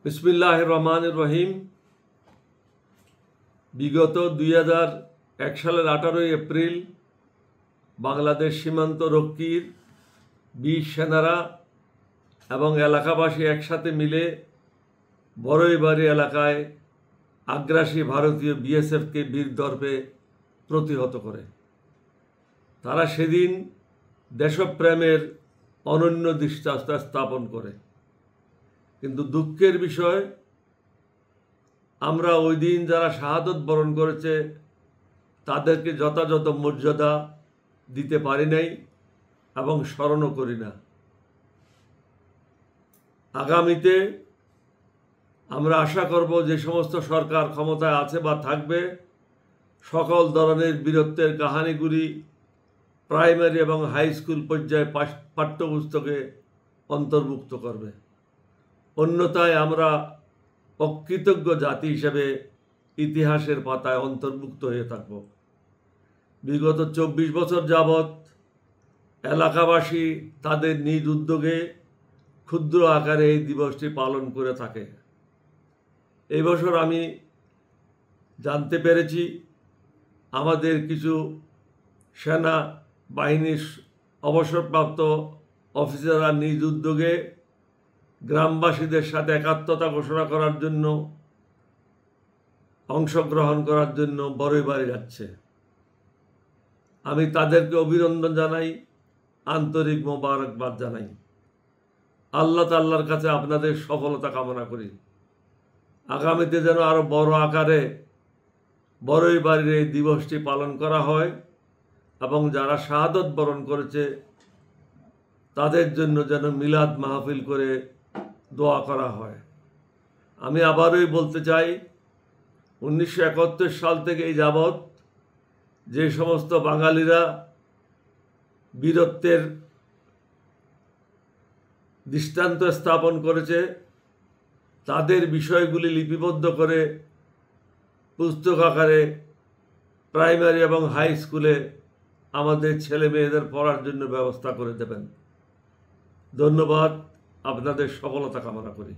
বিসমিল্লাহির রহমানির রহিম। বিগত 2001 সালের 18 এপ্রিল বাংলাদেশ সীমান্ত রক্ষীর 20 সেনারা এবং এলাকাবাসী একসাথে মিলে বড়ইবাড়ি এলাকায় আগ্রাসী ভারতীয় বিএসএফকে বীরদর্পে প্রতিহত করে। তারা সেদিন দেশপ্রেমের অনন্য দৃষ্টান্ত স্থাপন করে। কিন্তু দুঃখের বিষয়, আমরা ওই দিন যারা শাহাদত বরণ করেছে তাদেরকে যথাযথ মর্যাদা দিতে পারি নাই এবং স্মরণও করি না। আগামীতে আমরা আশা করব যে সমস্ত সরকার ক্ষমতায় আছে বা থাকবে, সকল ধরনের বীরত্বের কাহিনীগুলি প্রাইমারি এবং হাই স্কুল পর্যায়ে পাঠ্যপুস্তকে অন্তর্ভুক্ত করবে। অন্যথায় আমরা অকৃতজ্ঞ জাতি হিসেবে ইতিহাসের পাতায় অন্তর্ভুক্ত হয়ে থাকব। বিগত 24 বছর যাবৎ এলাকাবাসী তাদের নিজ উদ্যোগে ক্ষুদ্র আকারে এই দিবসটি পালন করে থাকে। এই বছর আমি জানতে পেরেছি আমাদের কিছু সেনা বাহিনীর অবসরপ্রাপ্ত অফিসাররা নিজ উদ্যোগে গ্রামবাসীদের সাথে একাত্মতা ঘোষণা করার জন্য, অংশগ্রহণ করার জন্য বড়ইবাড়ি যাচ্ছে। আমি তাদেরকে অভিনন্দন জানাই, আন্তরিক মোবারকবাদ জানাই। আল্লাহ তাআলার কাছে আপনাদের সফলতা কামনা করি। আগামীতে যেন আরও বড় আকারে বড়ইবাড়ির এই দিবসটি পালন করা হয় এবং যারা শাহাদত বরণ করেছে তাদের জন্য যেন মিলাদ মাহফিল করে দোয়া করা হয়। আমি আবারই বলতে চাই, 1971 সাল থেকে এই যাবৎ যে সমস্ত বাঙালিরা বীরত্বের দৃষ্টান্ত স্থাপন করেছে তাদের বিষয়গুলি লিপিবদ্ধ করে পুস্তক আকারে প্রাইমারি এবং হাই স্কুলে আমাদের ছেলে মেয়েদের পড়ার জন্য ব্যবস্থা করে দেবেন। ধন্যবাদ, আপনাদের সফলতা কামনা করি।